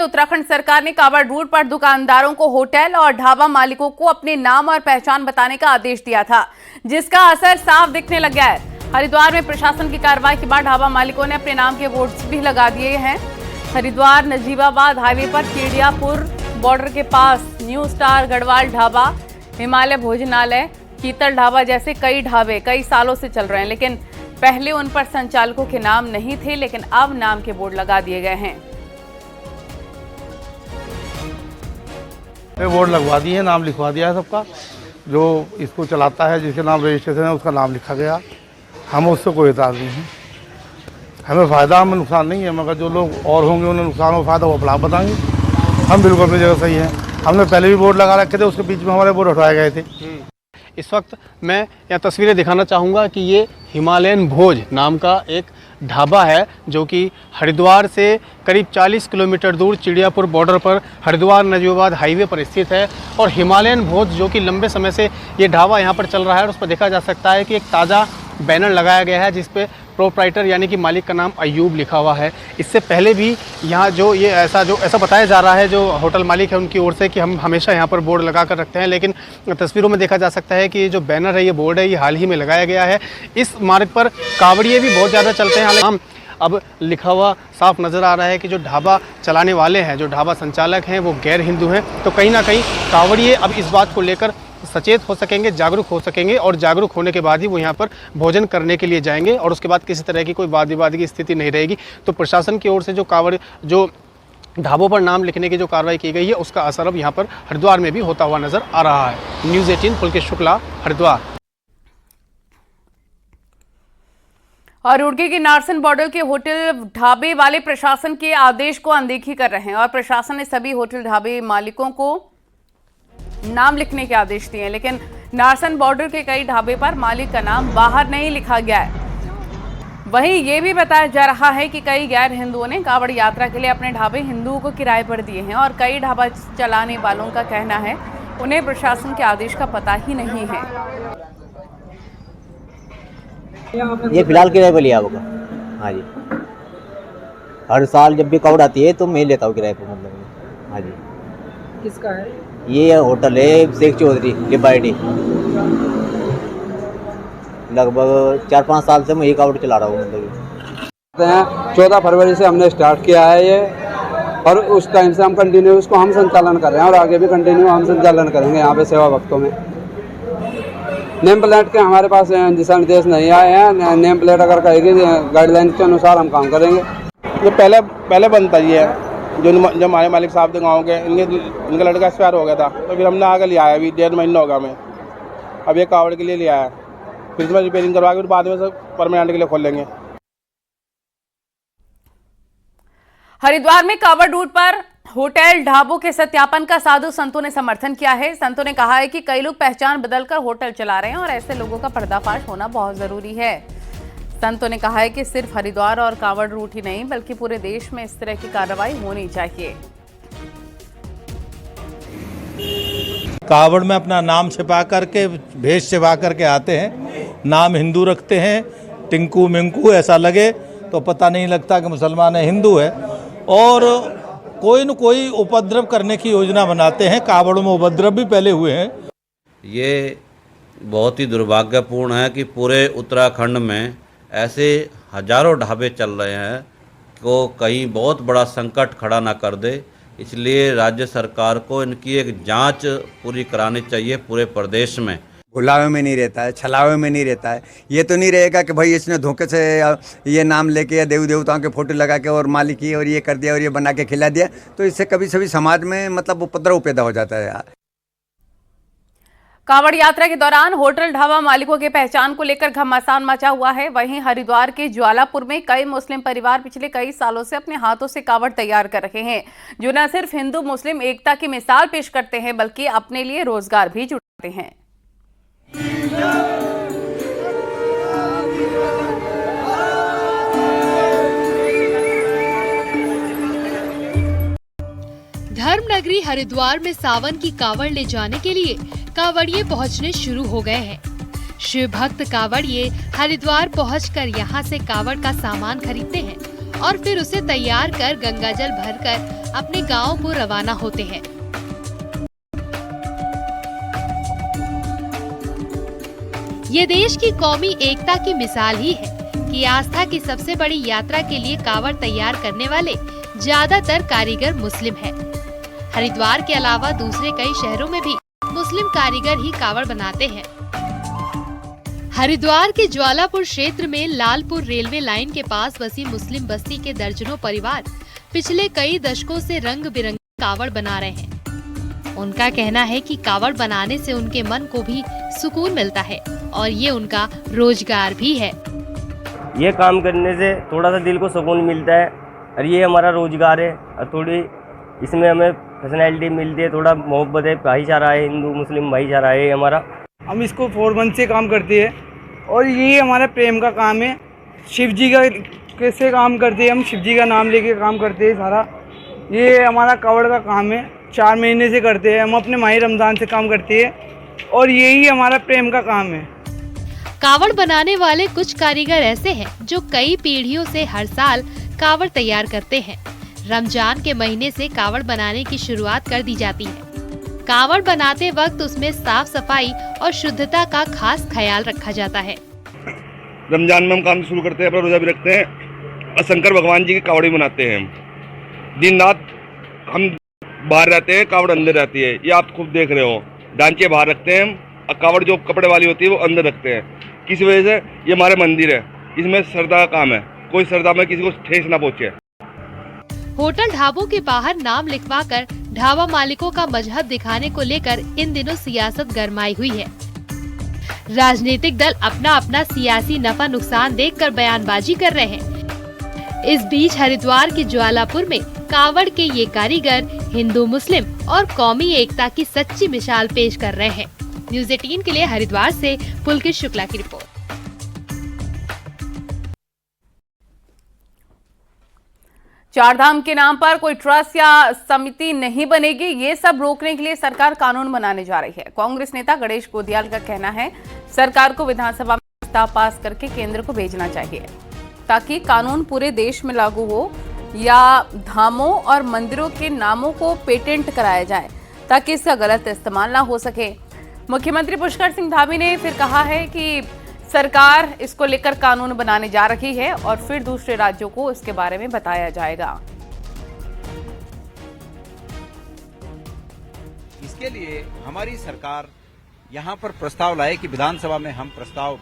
उत्तराखंड सरकार ने कांवड़ रूट पर दुकानदारों को होटल और ढाबा मालिकों को अपने नाम और पहचान बताने का आदेश दिया था, जिसका असर साफ दिखने लग गया है। हरिद्वार में प्रशासन की कार्रवाई के बाद ढाबा मालिकों ने अपने नाम के बोर्ड्स भी लगा दिए हैं। हरिद्वार नजीबाबाद हाईवे पर चिड़ियापुर बॉर्डर के पास न्यू स्टार गढ़वाल ढाबा, हिमालय भोजनालय, कीतल ढाबा जैसे कई ढाबे कई सालों से चल रहे हैं, लेकिन पहले उन पर संचालकों के नाम नहीं थे, लेकिन अब नाम के बोर्ड लगा दिए गए हैं। बोर्ड लगवा दिए, नाम लिखवा दिया है सबका। जो इसको चलाता है, जिसके नाम रजिस्ट्रेशन है, उसका नाम लिखा गया। हम उससे कोई एतराज़ नहीं है। हमें फ़ायदा, हमें नुकसान नहीं है, मगर जो लोग और होंगे उन्हें नुकसान और फ़ायदा वो अपना आप बताएंगे। हम बिल्कुल अपनी जगह सही हैं। हमने पहले भी बोर्ड लगा रखे थे, उसके बीच में हमारे बोर्ड हटवाए गए थे। इस वक्त मैं यहाँ तस्वीरें दिखाना चाहूँगा कि ये हिमालयन भोज नाम का एक ढाबा है, जो कि हरिद्वार से करीब 40 किलोमीटर दूर चिड़ियापुर बॉर्डर पर हरिद्वार नजीबाबाद हाईवे पर स्थित है। और हिमालयन भोज जो कि लंबे समय से ये ढाबा यहाँ पर चल रहा है, और उस पर देखा जा सकता है कि एक ताज़ा बैनर लगाया गया है जिस पे प्रोप्राइटर यानी कि मालिक का नाम अयूब लिखा हुआ है। इससे पहले भी यहाँ जो ये ऐसा बताया जा रहा है, जो होटल मालिक है उनकी ओर से, कि हम हमेशा यहाँ पर बोर्ड लगा कर रखते हैं, लेकिन तस्वीरों में देखा जा सकता है कि ये जो बैनर है, ये बोर्ड है, ये हाल ही में लगाया गया है। इस मार्ग पर कांवड़िए भी बहुत ज़्यादा चलते हैं। हालांकि अब लिखा हुआ साफ नज़र आ रहा है कि जो ढाबा चलाने वाले हैं, जो ढाबा संचालक हैं, वो गैर हिंदू हैं। तो कहीं ना कहीं कांवड़िए अब इस बात को लेकर सचेत हो सकेंगे, जागरूक हो सकेंगे, और जागरूक होने के बाद ही वो यहाँ पर भोजन करने के लिए जाएंगे, और उसके बाद किसी तरह की कोई वाद विवाद की स्थिति नहीं रहेगी। तो प्रशासन की ओर से जो ढाबों पर नाम लिखने की जो कार्रवाई की गई है, उसका असर अब यहाँ पर हरिद्वार में भी होता हुआ नजर आ रहा है। न्यूज़ 18 पुलकेश शुक्ला, हरिद्वार। और रुड़की के नारसन बॉर्डर के होटल ढाबे वाले प्रशासन के आदेश को अनदेखी कर रहे हैं, और प्रशासन ने सभी होटल ढाबे मालिकों को नाम लिखने के आदेश दिए हैं, लेकिन नारसन बॉर्डर के कई ढाबे पर मालिक का नाम बाहर नहीं लिखा गया है। वहीं ये भी बताया जा रहा है कि कई गैर हिंदुओं ने कांवड़ यात्रा के लिए अपने ढाबे हिंदुओं को किराए पर दिए हैं, और कई ढाबा चलाने वालों का कहना है उन्हें प्रशासन के आदेश का पता ही नहीं है। ये फिलहाल किराए पर लिया होगा। हाँ जी, हर साल जब भी कांवड़ आती है तो मैं लेता हूँ किराए पर। मतलब हाँ जी। किसका है ये? होटल है शेख चौधरी लिबार्टी। लगभग 4-5 साल से मैं ये कांवड़ चला रहा हूँ। मतलब 14 फरवरी से हमने स्टार्ट किया है ये, और उस टाइम से हम कंटिन्यू उसको हम संचालन कर रहे हैं, और आगे भी कंटिन्यू हम संचालन करेंगे यहाँ पे सेवा वक्तों में। नेम प्लेट के हमारे पास दिशा निर्देश नहीं आए हैं। नेम प्लेट अगर कहेगी गाइडलाइन के अनुसार हम काम करेंगे। ये पहले बनता ही है। जो हमारे मालिक साहब थे गाँव के, इनका लड़का एक्सपायर हो गया था, तो फिर हमने आगे लिया है। अभी 1.5 महीना होगा हमें। अब ये कांवड़ के लिए लिया है, फिर इसमें रिपेयरिंग करवा के बाद में सब परमानेंट के लिए खोल लेंगे। हरिद्वार में कांवड़ रूट पर होटल ढाबों के सत्यापन का साधु संतों ने समर्थन किया है। संतों ने कहा है कि कई लोग पहचान बदलकर होटल चला रहे हैं, और ऐसे लोगों का पर्दाफाश होना बहुत जरूरी है। संतों ने कहा है कि सिर्फ हरिद्वार और कांवड़ रूट ही नहीं, बल्कि पूरे देश में इस तरह की कार्रवाई होनी चाहिए। कांवड़ में अपना नाम छिपा करके, भेष छिपा करके आते हैं, नाम हिंदू रखते हैं, टिंकू मिंकू ऐसा लगे तो पता नहीं लगता कि मुसलमान है हिंदू है, और कोई न कोई उपद्रव करने की योजना बनाते हैं। कांवड़ में उपद्रव भी पहले हुए हैं। ये बहुत ही दुर्भाग्यपूर्ण है कि पूरे उत्तराखंड में ऐसे हजारों ढाबे चल रहे हैं को कहीं बहुत बड़ा संकट खड़ा ना कर दे। इसलिए राज्य सरकार को इनकी एक जांच पूरी करानी चाहिए पूरे प्रदेश में। भुलावे में नहीं रहता है, छलावे में नहीं रहता है। ये तो नहीं रहेगा कि भाई इसने धोखे से ये नाम लेके या देवी देवताओं के फोटो लगा के और मालिक ये और ये कर दिया और ये बना के खिला दिया, तो इससे कभी सभी समाज में मतलब उपद्रव पैदा हो जाता है यार। कांवड़ यात्रा के दौरान होटल ढाबा मालिकों के पहचान को लेकर घमासान मचा हुआ है। वहीं हरिद्वार के ज्वालापुर में कई मुस्लिम परिवार पिछले कई सालों से अपने हाथों से कांवड़ तैयार कर रहे हैं, जो न सिर्फ हिंदू मुस्लिम एकता की मिसाल पेश करते हैं, बल्कि अपने लिए रोजगार भी जुटाते हैं। धर्मनगरी हरिद्वार में सावन की कांवड़ ले जाने के लिए कांवड़िए पहुंचने शुरू हो गए हैं। शिव भक्त कांवड़िए हरिद्वार पहुंचकर यहां से कांवड़ का सामान खरीदते हैं और फिर उसे तैयार कर गंगाजल भरकर अपने गांव को रवाना होते हैं। ये देश की कौमी एकता की मिसाल ही है कि आस्था की सबसे बड़ी यात्रा के लिए कावड़ तैयार करने वाले ज्यादातर कारीगर मुस्लिम हैं। हरिद्वार के अलावा दूसरे कई शहरों में भी मुस्लिम कारीगर ही कावड़ बनाते हैं। हरिद्वार के ज्वालापुर क्षेत्र में लालपुर रेलवे लाइन के पास बसी मुस्लिम बस्ती के दर्जनों परिवार पिछले कई दशकों से रंग बिरंगे कावड़ बना रहे हैं। उनका कहना है कि कावड़ बनाने से उनके मन को भी सुकून मिलता है और ये उनका रोजगार भी है। ये काम करने से थोड़ा सा दिल को सुकून मिलता है और ये हमारा रोजगार है और थोड़ी इसमें हमें फैसिलिटी मिलती है, थोड़ा मोहब्बत है, भाईचारा है, हिंदू मुस्लिम भाईचारा है हमारा। हम इसको 4 मंथ से काम करते हैं और ये हमारा प्रेम का काम है। शिव जी का कैसे काम करते हैं, हम शिव जी का नाम लेके काम करते हैं सारा। ये हमारा कावड़ का काम है, 4 महीने से करते हैं हम, अपने माही रमज़ान से काम करते हैं और यही हमारा प्रेम का काम है। कावड़ बनाने वाले कुछ कारीगर ऐसे हैं जो कई पीढ़ियों से हर साल कावड़ तैयार करते हैं। रमजान के महीने से कावड़ बनाने की शुरुआत कर दी जाती है। कावड़ बनाते वक्त उसमें साफ सफाई और शुद्धता का खास ख्याल रखा जाता है। रमजान में हम काम शुरू करते हैं, अपना रोजा भी रखते हैं और शंकर भगवान जी की कावड़ी बनाते हैं। दिन रात हम बाहर रहते हैं, कावड़ अंदर रहती है। ये आप खुद देख रहे हो, डांचे बाहर रखते हैं और कावड़ जो कपड़े वाली होती है वो अंदर रखते हैं। किस वजह से? ये हमारे मंदिर है, इसमें श्रद्धा का काम है, कोई श्रद्धा में किसी को ठेस ना पहुँचे। होटल ढाबों के बाहर नाम लिखवाकर ढाबा मालिकों का मजहब दिखाने को लेकर इन दिनों सियासत गरमाई हुई है। राजनीतिक दल अपना अपना सियासी नफा नुकसान देखकर बयानबाजी कर रहे हैं। इस बीच हरिद्वार के ज्वालापुर में कावड़ के ये कारीगर हिंदू मुस्लिम और कौमी एकता की सच्ची मिसाल पेश कर रहे हैं। न्यूज़ 18 के लिए हरिद्वार से पुलकित शुक्ला की रिपोर्ट। चारधाम के नाम पर कोई ट्रस्ट या समिति नहीं बनेगी, ये सब रोकने के लिए सरकार कानून बनाने जा रही है। कांग्रेस नेता गणेश गोदियाल का कहना है सरकार को विधानसभा में प्रस्ताव पास करके केंद्र को भेजना चाहिए ताकि कानून पूरे देश में लागू हो, या धामों और मंदिरों के नामों को पेटेंट कराया जाए ताकि इसका गलत इस्तेमाल ना हो सके। मुख्यमंत्री पुष्कर सिंह धामी ने फिर कहा है कि सरकार इसको लेकर कानून बनाने जा रही है और फिर दूसरे राज्यों को इसके बारे में बताया जाएगा। इसके लिए हमारी सरकार यहाँ पर प्रस्ताव लाए कि विधानसभा में हम प्रस्ताव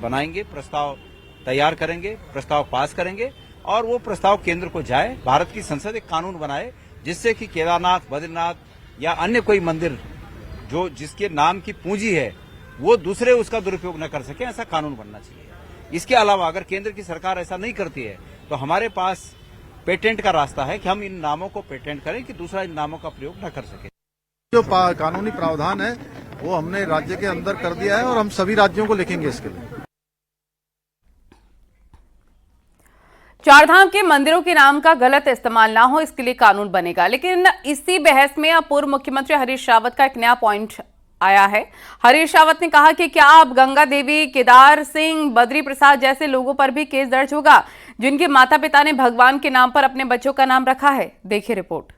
बनाएंगे, प्रस्ताव तैयार करेंगे, प्रस्ताव पास करेंगे और वो प्रस्ताव केंद्र को जाए। भारत की संसद एक कानून बनाए जिससे कि केदारनाथ, बद्रीनाथ या अन्य कोई मंदिर जो जिसके नाम की पूंजी है वो दूसरे उसका दुरुपयोग न कर सके, ऐसा कानून बनना चाहिए। इसके अलावा अगर केंद्र की सरकार ऐसा नहीं करती है तो हमारे पास पेटेंट का रास्ता है कि हम इन नामों को पेटेंट करें कि दूसरा इन नामों का प्रयोग न कर सके। जो कानूनी प्रावधान है वो हमने राज्य के अंदर कर दिया है और हम सभी राज्यों को लिखेंगे इसके लिए। चारधाम के मंदिरों के नाम का गलत इस्तेमाल ना हो, इसके लिए कानून बनेगा। लेकिन इसी बहस में अब पूर्व मुख्यमंत्री हरीश रावत का एक नया पॉइंट आया है। हरीश रावत ने कहा कि क्या अब गंगा देवी, केदार सिंह, बद्री प्रसाद जैसे लोगों पर भी केस दर्ज होगा जिनके माता पिता ने भगवान के नाम पर अपने बच्चों का नाम रखा है? देखिए रिपोर्ट।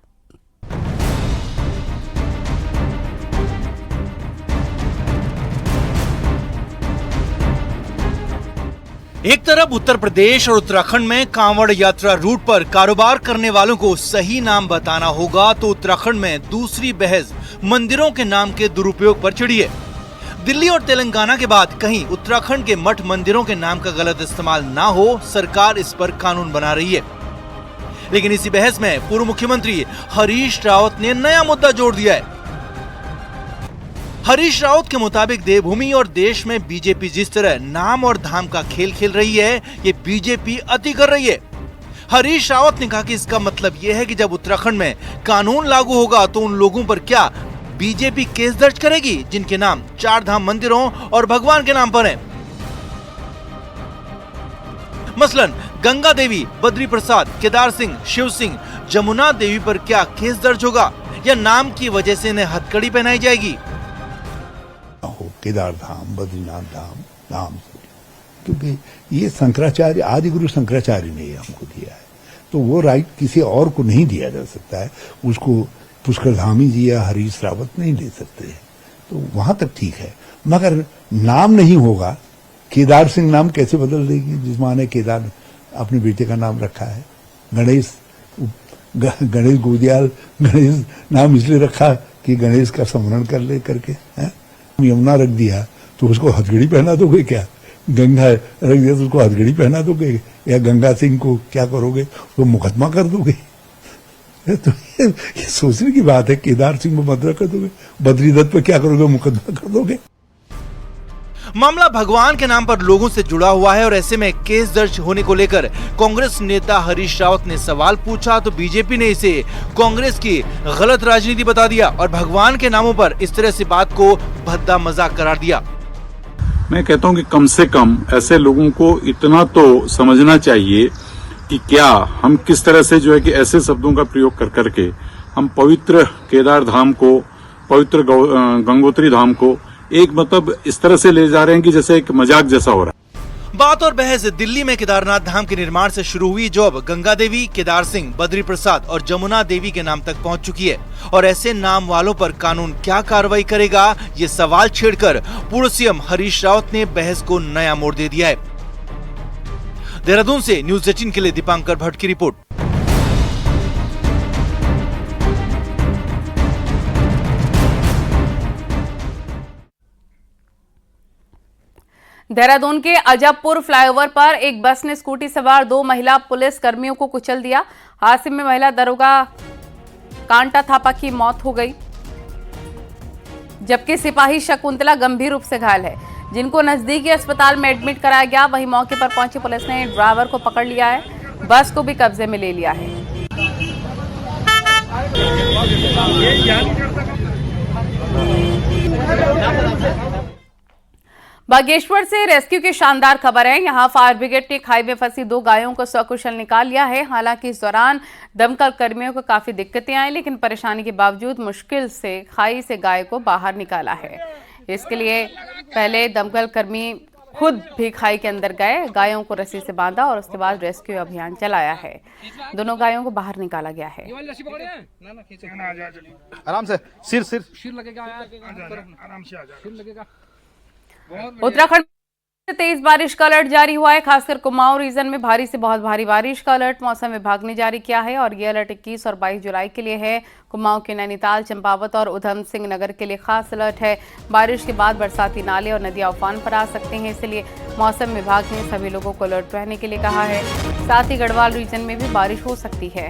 एक तरफ उत्तर प्रदेश और उत्तराखंड में कांवड़ यात्रा रूट पर कारोबार करने वालों को सही नाम बताना होगा, तो उत्तराखंड में दूसरी बहस मंदिरों के नाम के दुरुपयोग पर छिड़ी है। दिल्ली और तेलंगाना के बाद कहीं उत्तराखंड के मठ मंदिरों के नाम का गलत इस्तेमाल ना हो, सरकार इस पर कानून बना रही है। लेकिन इसी बहस में पूर्व मुख्यमंत्री हरीश रावत ने नया मुद्दा जोड़ दिया है। हरीश रावत के मुताबिक देवभूमि और देश में बीजेपी जिस तरह नाम और धाम का खेल खेल रही है, ये बीजेपी अति कर रही है। हरीश रावत ने कहा कि इसका मतलब ये है कि जब उत्तराखंड में कानून लागू होगा तो उन लोगों पर क्या बीजेपी केस दर्ज करेगी जिनके नाम चारधाम मंदिरों और भगवान के नाम पर हैं। मसलन गंगा देवी, बद्री प्रसाद, केदार सिंह, शिव सिंह, जमुना देवी पर क्या केस दर्ज होगा या नाम की वजह से इन्हें हथकड़ी पहनाई जाएगी? केदार धाम, बद्रीनाथ धाम, क्योंकि ये शंकराचार्य, आदि गुरु शंकराचार्य ने हमको दिया है, तो वो राइट किसी और को नहीं दिया जा सकता है, उसको पुष्कर धामी जी या हरीश रावत नहीं ले सकते हैं। तो वहां तक ठीक है, मगर नाम नहीं होगा। केदार सिंह नाम कैसे बदल देगी, जिस माँ ने केदार अपने बेटे का नाम रखा है। गणेश गोदियाल, गणेश नाम इसलिए रखा कि गणेश का स्मरण कर ले करके है। यमुना रख दिया तो उसको हथकड़ी पहना दोगे क्या? गंगा रख दिया तो उसको हथकड़ी पहना दोगे? या गंगा सिंह को क्या करोगे, तो मुकदमा कर दोगे? तो ये सोचने की बात है। केदार सिंह में मुकदमा कर दोगे, बद्रीदत्त पे क्या करोगे, मुकदमा कर दोगे? मामला भगवान के नाम पर लोगों से जुड़ा हुआ है और ऐसे में केस दर्ज होने को लेकर कांग्रेस नेता हरीश रावत ने सवाल पूछा तो बीजेपी ने इसे कांग्रेस की गलत राजनीति बता दिया और भगवान के नामों पर इस तरह से बात को भद्दा मजाक करार दिया। मैं कहता हूं कि कम से कम ऐसे लोगों को इतना तो समझना चाहिए कि क्या हम किस तरह से जो है कि ऐसे शब्दों का प्रयोग कर करके हम पवित्र केदार धाम को, पवित्र गंगोत्री धाम को एक मतलब इस तरह से ले जा रहे हैं कि जैसे एक मजाक जैसा हो रहा है। बात और बहस दिल्ली में केदारनाथ धाम के निर्माण से शुरू हुई, जो अब गंगा देवी, केदार सिंह, बद्री प्रसाद और जमुना देवी के नाम तक पहुंच चुकी है। और ऐसे नाम वालों पर कानून क्या कार्रवाई करेगा, ये सवाल छेड़कर पूर्व सीएम हरीश रावत ने बहस को नया मोड़ दे दिया है। देहरादून से न्यूज़ 18 के लिए दीपांकर भट्ट की रिपोर्ट। देहरादून के अजबपुर फ्लाईओवर पर एक बस ने स्कूटी सवार 2 महिला पुलिस कर्मियों को कुचल दिया। हादसे में महिला दरोगा कांटा थापा की मौत हो गई, जबकि सिपाही शकुंतला गंभीर रूप से घायल है, जिनको नजदीकी अस्पताल में एडमिट कराया गया। वहीं मौके पर पहुंची पुलिस ने ड्राइवर को पकड़ लिया है, बस को भी कब्जे में ले लिया है। बागेश्वर से रेस्क्यू की शानदार खबर है। यहां फायर ब्रिगेड ने खाई में फंसी 2 गायों को सकुशल निकाल लिया है। हालांकि इस दौरान दमकल कर्मियों को काफी दिक्कतें आई, लेकिन परेशानी के बावजूद मुश्किल से खाई से गाय को बाहर निकाला है। इसके लिए पहले दमकल कर्मी खुद भी खाई के अंदर गए, गायों को रस्सी से बांधा और उसके बाद रेस्क्यू अभियान चलाया है। दोनों गायों को बाहर निकाला गया है। आराम से सिर लगेगा, आराम से लगेगा। उत्तराखंड में तेज बारिश का अलर्ट जारी हुआ है। खासकर कुमाऊं रीजन में भारी से बहुत भारी बारिश का अलर्ट मौसम विभाग ने जारी किया है और ये अलर्ट 21 और 22 जुलाई के लिए है। कुमाऊं के नैनीताल, चंपावत और उधम सिंह नगर के लिए खास अलर्ट है। बारिश के बाद बरसाती नाले और नदियां उफान पर आ सकते हैं, इसलिए मौसम विभाग ने सभी लोगों को अलर्ट रहने के लिए कहा है। साथ ही गढ़वाल रीजन में भी बारिश हो सकती है।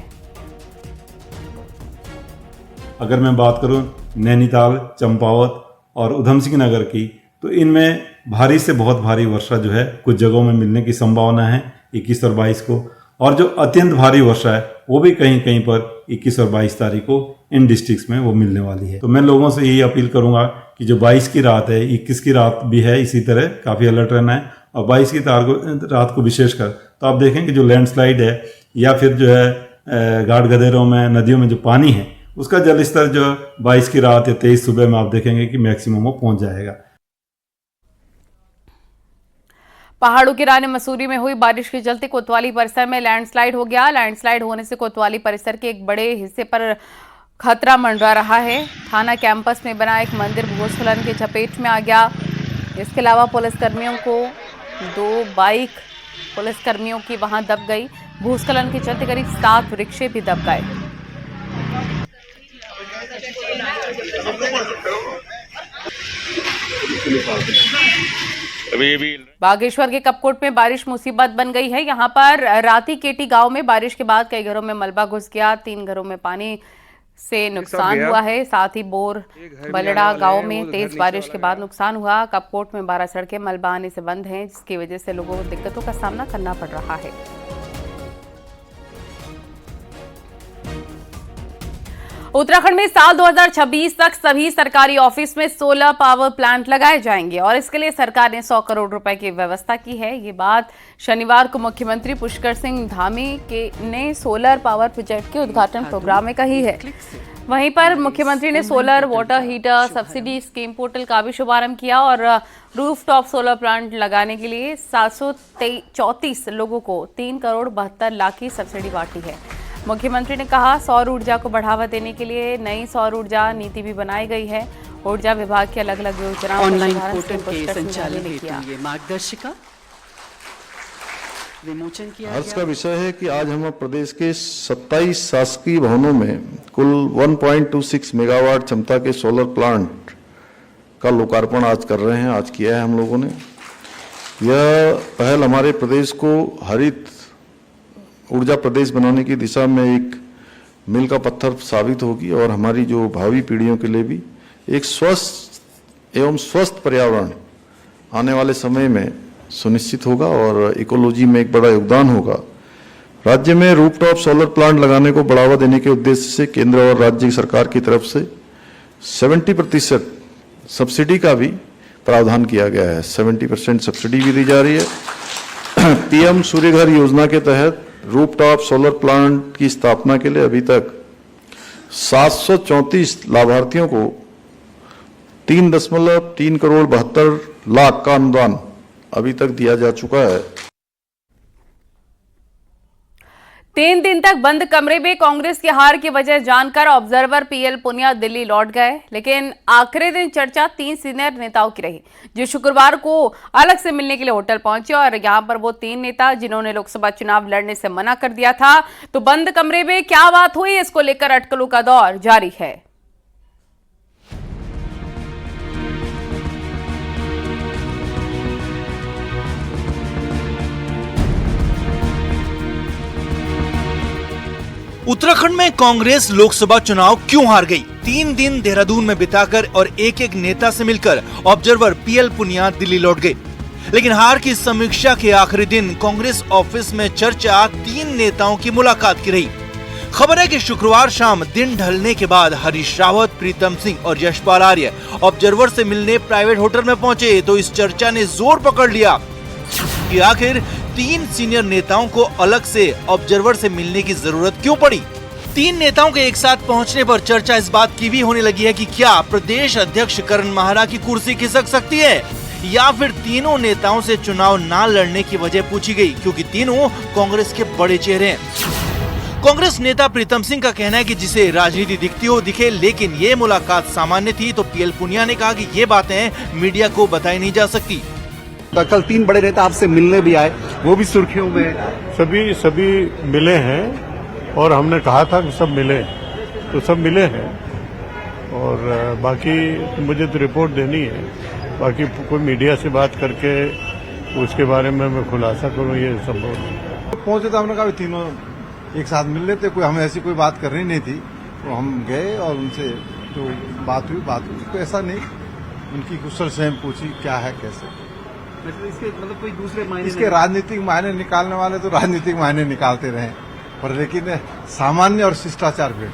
अगर मैं बात करूं नैनीताल, चंपावत और उधम सिंह नगर की, तो इनमें भारी से बहुत भारी वर्षा जो है कुछ जगहों में मिलने की संभावना है 21 और 22 को, और जो अत्यंत भारी वर्षा है वो भी कहीं कहीं पर 21 और 22 तारीख को इन डिस्ट्रिक्ट्स में वो मिलने वाली है। तो मैं लोगों से यही अपील करूंगा कि जो 22 की रात है, 21 की रात भी है, इसी तरह काफ़ी अलर्ट रहना है। और 22 की रात को विशेषकर तो आप देखें कि जो लैंडस्लाइड है या फिर जो है घाट गदेरों में, नदियों में जो पानी है, उसका जल स्तर जो 22 की रात या 23 सुबह में आप देखेंगे कि मैक्सिमम वो पहुँच जाएगा। पहाड़ों की रानी मसूरी में हुई बारिश के चलते कोतवाली परिसर में लैंडस्लाइड हो गया। लैंडस्लाइड होने से कोतवाली परिसर के एक बड़े हिस्से पर खतरा मंडरा रहा है। थाना कैंपस में बना एक मंदिर भूस्खलन की चपेट में आ गया। इसके अलावा पुलिसकर्मियों को 2 बाइक पुलिसकर्मियों की वहां दब गई। भूस्खलन के चलते करीब 7 रिक्शे भी दब गए। बागेश्वर के कपकोट में बारिश मुसीबत बन गई है। यहाँ पर राती केटी गांव में बारिश के बाद कई घरों में मलबा घुस गया। 3 घरों में पानी से नुकसान हुआ है। साथ ही बोर बलड़ा गांव में तेज बारिश के बाद नुकसान हुआ। कपकोट में 12 सड़कें मलबा आने से बंद हैं, जिसकी वजह से लोगों को दिक्कतों का सामना करना पड़ रहा है। उत्तराखंड में साल 2026 तक सभी सरकारी ऑफिस में सोलर पावर प्लांट लगाए जाएंगे और इसके लिए सरकार ने 100 करोड़ रुपए की व्यवस्था की है। ये बात शनिवार को मुख्यमंत्री पुष्कर सिंह धामी ने सोलर पावर प्रोजेक्ट के उद्घाटन प्रोग्राम में कही है। वहीं पर मुख्यमंत्री ने solar water heater subsidy scheme portal का भी शुभारंभ किया और रूफटॉप सोलर प्लांट लगाने के लिए 734 लोगों को 3,72,00,000 की सब्सिडी बांटी है। मुख्यमंत्री ने कहा सौर ऊर्जा को बढ़ावा देने के लिए नई सौर ऊर्जा नीति भी बनाई गई है। ऊर्जा विभाग की अलग अलग योजनाओं ऑनलाइन पोर्टल के संचालन हेतु ये मार्गदर्शिका विमोचन किया हर्ष का विषय है कि आज हम प्रदेश के 27 शासकीय भवनों में कुल 1.26 मेगावाट क्षमता के सोलर प्लांट का लोकार्पण आज कर रहे हैं। आज किया है हम लोगों ने। यह पहल हमारे प्रदेश को हरित ऊर्जा प्रदेश बनाने की दिशा में एक मील का पत्थर साबित होगी और हमारी जो भावी पीढ़ियों के लिए भी एक स्वस्थ एवं स्वस्थ पर्यावरण आने वाले समय में सुनिश्चित होगा और इकोलॉजी में एक बड़ा योगदान होगा। राज्य में रूफटॉप सोलर प्लांट लगाने को बढ़ावा देने के उद्देश्य से केंद्र और राज्य सरकार की तरफ से 70% सब्सिडी का भी प्रावधान किया गया है। 70% सब्सिडी भी दी जा रही है। पीएम सूर्यघर योजना के तहत रूफटॉप सोलर प्लांट की स्थापना के लिए अभी तक 734 लाभार्थियों को 3.3 करोड़ 72 लाख का अनुदान अभी तक दिया जा चुका है। 3 दिन तक बंद कमरे में कांग्रेस की हार की वजह जानकर ऑब्जर्वर पीएल पुनिया दिल्ली लौट गए, लेकिन आखिरी दिन चर्चा 3 सीनियर नेताओं की रही जो शुक्रवार को अलग से मिलने के लिए होटल पहुंचे और यहां पर वो 3 नेता जिन्होंने लोकसभा चुनाव लड़ने से मना कर दिया था। तो बंद कमरे में क्या बात हुई, इसको लेकर अटकलों का दौर जारी है। उत्तराखंड में कांग्रेस लोकसभा चुनाव क्यों हार गई? 3 दिन देहरादून में बिताकर और एक एक नेता से मिलकर ऑब्जर्वर पीएल पुनिया दिल्ली लौट गए, लेकिन हार की समीक्षा के आखिरी दिन कांग्रेस ऑफिस में चर्चा 3 नेताओं की मुलाकात की रही। खबर है कि शुक्रवार शाम दिन ढलने के बाद हरीश रावत, प्रीतम सिंह और यशपाल आर्य ऑब्जर्वर से मिलने प्राइवेट होटल में पहुंचे तो इस चर्चा ने जोर पकड़ लिया कि आखिर 3 सीनियर नेताओं को अलग से ऑब्जर्वर से मिलने की जरूरत क्यों पड़ी। 3 नेताओं के एक साथ पहुंचने पर चर्चा इस बात की भी होने लगी है कि क्या प्रदेश अध्यक्ष करण माहरा की कुर्सी खिसक सकती है या फिर तीनों नेताओं से चुनाव न लड़ने की वजह पूछी गई, क्योंकि तीनों कांग्रेस के बड़े चेहरे हैं। कांग्रेस नेता प्रीतम सिंह का कहना है कि जिसे राजनीति दिखती हो दिखे, लेकिन ये मुलाकात सामान्य थी। तो पीएल पुनिया ने कहा कि ये बातें मीडिया को बताई नहीं जा सकती। कल 3 बड़े नेता आपसे मिलने भी आए, वो भी सुर्खियों में। सभी मिले हैं और हमने कहा था कि सब मिले, तो सब मिले हैं और बाकी मुझे तो रिपोर्ट देनी है। बाकी कोई मीडिया से बात करके उसके बारे में मैं खुलासा करूं ये संभव नहीं। पहुंचे तो हमने कहा तीनों एक साथ मिल लेते, कोई हमें ऐसी कोई बात करनी नहीं थी, तो हम गए और उनसे जो बात हुई तो ऐसा नहीं, उनकी कुशल से पूछी क्या है कैसे। इसके मतलब कोई दूसरे मायने, इसके राजनीतिक मायने निकालने वाले तो राजनीतिक मायने निकालते रहे, पर लेकिन सामान्य और शिष्टाचार भेंट।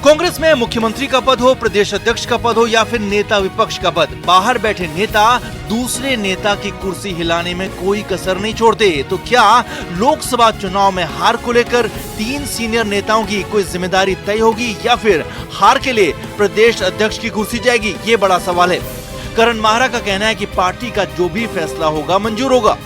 कांग्रेस में मुख्यमंत्री का पद हो, प्रदेश अध्यक्ष का पद हो या फिर नेता विपक्ष का पद, बाहर बैठे नेता दूसरे नेता की कुर्सी हिलाने में कोई कसर नहीं छोड़ते। तो क्या लोकसभा चुनाव में हार को लेकर 3 सीनियर नेताओं की कोई जिम्मेदारी तय होगी या फिर हार के लिए प्रदेश अध्यक्ष की कुर्सी जाएगी? ये बड़ा सवाल है। करण माहरा का कहना है कि पार्टी का जो भी फैसला होगा मंजूर होगा।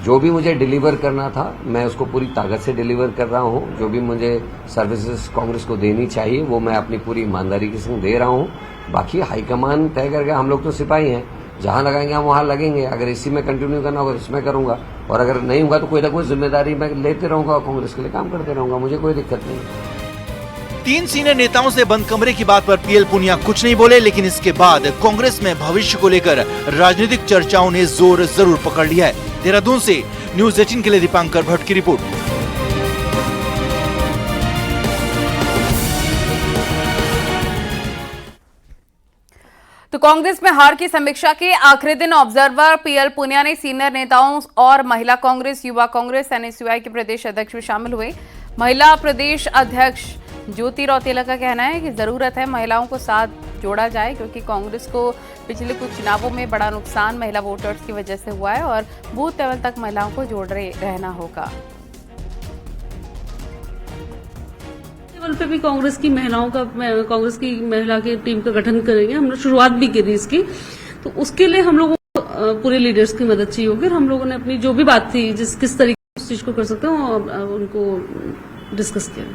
जो भी मुझे डिलीवर करना था मैं उसको पूरी ताकत से डिलीवर कर रहा हूँ। जो भी मुझे सर्विसेज कांग्रेस को देनी चाहिए वो मैं अपनी पूरी ईमानदारी के संग दे रहा हूँ। बाकी हाईकमान तय करके, हम लोग तो सिपाही हैं, जहाँ लगाएंगे हम वहाँ लगेंगे। अगर इसी में कंटिन्यू करना होगा तो इसमें करूंगा, और अगर नहीं होगा तो कोई ना कोई जिम्मेदारी मैं लेते रहूंगा, कांग्रेस के लिए काम करते रहूंगा, मुझे कोई दिक्कत नहीं। 3 सीनियर नेताओं से बंद कमरे की बात पर पीएल पुनिया कुछ नहीं बोले, लेकिन इसके बाद कांग्रेस में भविष्य को लेकर राजनीतिक चर्चाओं ने जोर जरूर पकड़ लिया है। देहरादून से न्यूज़ 18 के लिए दीपांकर भट्ट की रिपोर्ट। तो कांग्रेस में हार की समीक्षा के आखिरी दिन ऑब्जर्वर पीएल पुनिया ने सीनियर नेताओं और महिला कांग्रेस, युवा कांग्रेस, एनएसयूआई के प्रदेश अध्यक्ष भी शामिल हुए। महिला प्रदेश अध्यक्ष ज्योति रौतेला का कहना है कि जरूरत है महिलाओं को साथ जोड़ा जाए, क्योंकि कांग्रेस को पिछले कुछ चुनावों में बड़ा नुकसान महिला वोटर्स की वजह से हुआ है और बूथ लेवल तक महिलाओं को जोड़ रहना होगा। लेवल पे भी कांग्रेस की महिला की टीम का गठन करेंगे। हमने शुरुआत भी करी इसकी, तो उसके लिए हम लोगों को पूरे लीडर्स की मदद चाहिए होगी। और हम लोगों ने अपनी जो भी बात थी किस तरीके से उस चीज को कर सकते हैं उनको डिस्कस किया।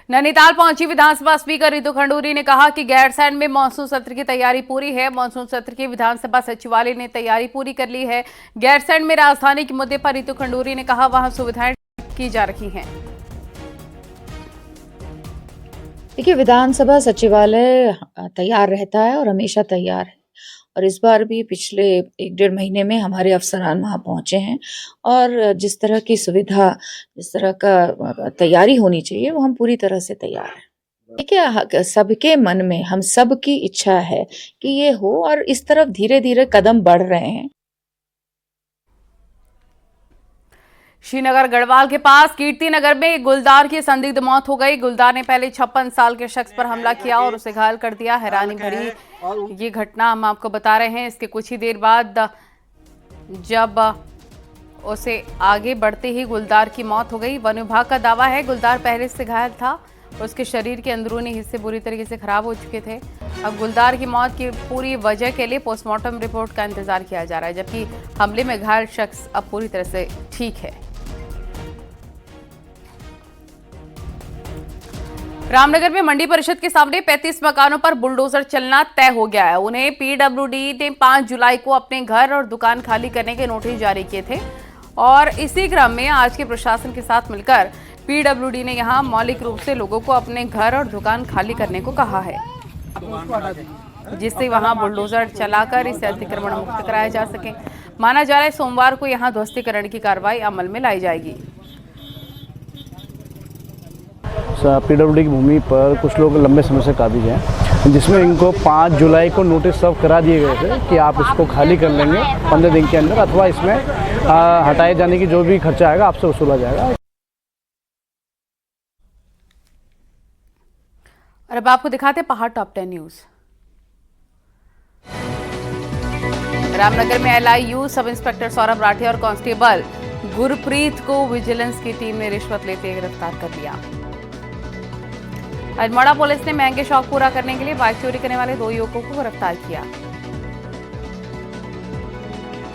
नैनीताल पहुंची विधानसभा स्पीकर रितु खंडूरी ने कहा कि गैरसैंण में मानसून सत्र की तैयारी पूरी है। मानसून सत्र की विधानसभा सचिवालय ने तैयारी पूरी कर ली है। गैरसैंण में राजधानी के मुद्दे पर रितु खंडूरी ने कहा वहां सुविधाएं की जा रही हैं। देखिए, विधानसभा सचिवालय तैयार रहता है और हमेशा तैयार है, और इस बार भी पिछले 1-1.5 महीने में हमारे अफसरान वहाँ पहुंचे हैं और जिस तरह की सुविधा, जिस तरह का तैयारी होनी चाहिए वो हम पूरी तरह से तैयार हैं। देखिए, सबके मन में हम सब की इच्छा है कि ये हो, और इस तरफ धीरे धीरे कदम बढ़ रहे हैं। श्रीनगर गढ़वाल के पास कीर्ति नगर में एक गुलदार की संदिग्ध मौत हो गई। गुलदार ने पहले 56 साल के शख्स पर हमला किया और उसे घायल कर दिया। हैरानी भरी ये घटना हम आपको बता रहे हैं। इसके कुछ ही देर बाद जब उसे आगे बढ़ते ही गुलदार की मौत हो गई। वन विभाग का दावा है गुलदार पहले से घायल था, उसके शरीर के अंदरूनी हिस्से बुरी तरीके से खराब हो चुके थे। अब गुलदार की मौत की पूरी वजह के लिए पोस्टमार्टम रिपोर्ट का इंतजार किया जा रहा है, जबकि हमले में घायल शख्स अब पूरी तरह से ठीक है। रामनगर में मंडी परिषद के सामने 35 मकानों पर बुलडोजर चलना तय हो गया है। उन्हें पीडब्ल्यूडी ने 5 जुलाई को अपने घर और दुकान खाली करने के नोटिस जारी किए थे, और इसी क्रम में आज के प्रशासन के साथ मिलकर पीडब्ल्यूडी ने यहां मौलिक रूप से लोगों को अपने घर और दुकान खाली करने को कहा है, जिससे वहां बुलडोजर चलाकर इसे अतिक्रमण मुक्त कराया जा सके। माना जा रहा है सोमवार को यहां ध्वस्तीकरण की कार्रवाई अमल में लाई जाएगी। पीडब्ल्यूडी की भूमि पर कुछ लोग लंबे समय से काबिज हैं, जिसमें इनको 5 जुलाई को नोटिस सर्व करा दिए गए थे कि आप इसको खाली कर लेंगे 15 दिन के अंदर, अथवा इसमें हटाए जाने की जो भी खर्चा आएगा आपसे वसूला जाएगा। और अब आपको दिखाते हैं पहाड़ टॉप 10 न्यूज। रामनगर में LIU sub inspector Saurabh Rathi और कांस्टेबल गुरप्रीत को विजिलेंस की टीम ने रिश्वत लेते गिरफ्तार कर लिया। अल्मोड़ा पुलिस ने महंगे शौक पूरा करने के लिए बाइक चोरी करने वाले 2 युवकों को गिरफ्तार किया।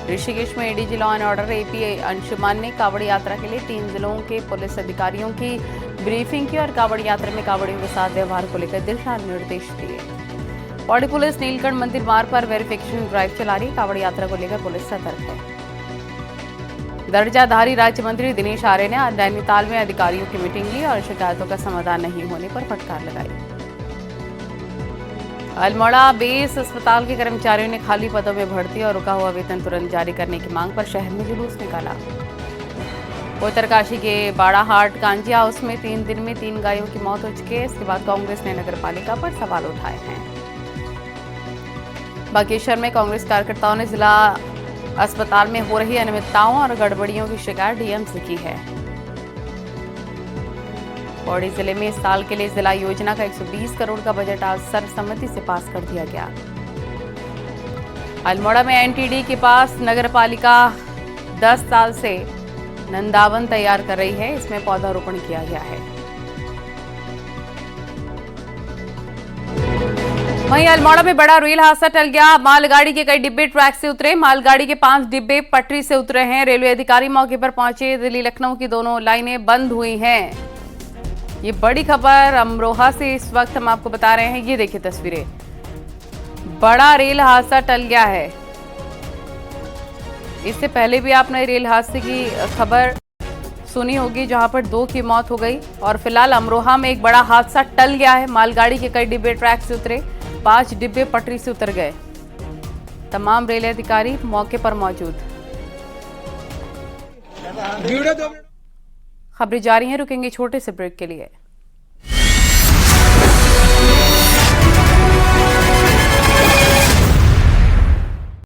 ऋषिकेश में ADG law and order AP Anshuman ने कांवड़ यात्रा के लिए 3 जिलों के पुलिस अधिकारियों की ब्रीफिंग की और कांवड़ यात्रा में कांवड़ियों के साथ व्यवहार को लेकर दिशा निर्देश दिए। पौड़ी पुलिस नीलकंठ मंदिर मार्ग पर वेरिफिकेशन ड्राइव चला रही। कांवड़ यात्रा को लेकर पुलिस सतर्क है। दर्जाधारी राज्य मंत्री दिनेश आर्य ने आज नैनीताल में अधिकारियों की मीटिंग ली और शिकायतों का समाधान नहीं होने पर फटकार लगाई। अल्मोड़ा बेस अस्पताल के कर्मचारियों ने खाली पदों में भर्ती और रुका हुआ वेतन तुरंत जारी करने की मांग पर शहर में जुलूस निकाला। उत्तरकाशी के बाड़ाहाट कांजी हाउस में 3 दिन में 3 गायों की मौत हो चुकी है। इसके बाद कांग्रेस ने नगर पालिका पर सवाल उठाए हैं। बागेश्वर में कांग्रेस कार्यकर्ताओं ने जिला अस्पताल में हो रही अनियमितताओं और गड़बड़ियों की शिकायत डीएम से की है। पौड़ी जिले में इस साल के लिए जिला योजना का 120 करोड़ का बजट आज सर्वसम्मति से पास कर दिया गया। अल्मोड़ा में एनटीडी के पास नगरपालिका 10 साल से नंदावन तैयार कर रही है। इसमें पौधारोपण किया गया है। वहीं अल्मोड़ा में बड़ा रेल हादसा टल गया। मालगाड़ी के कई डिब्बे ट्रैक से उतरे। मालगाड़ी के 5 डिब्बे पटरी से उतरे हैं। रेलवे अधिकारी मौके पर पहुंचे। दिल्ली लखनऊ की दोनों लाइनें बंद हुई हैं। ये बड़ी खबर अमरोहा से इस वक्त हम आपको बता रहे हैं। ये देखिए तस्वीरें। बड़ा रेल हादसा टल गया है। इससे पहले भी आपने रेल हादसे की खबर सुनी होगी, जहां पर 2 की मौत हो गई। और फिलहाल अमरोहा में एक बड़ा हादसा टल गया है। मालगाड़ी के कई डिब्बे ट्रैक से उतरे। 5 डिब्बे पटरी से उतर गए। तमाम रेल अधिकारी मौके पर मौजूद। खबरें जारी हैं, रुकेंगे छोटे से ब्रेक के लिए।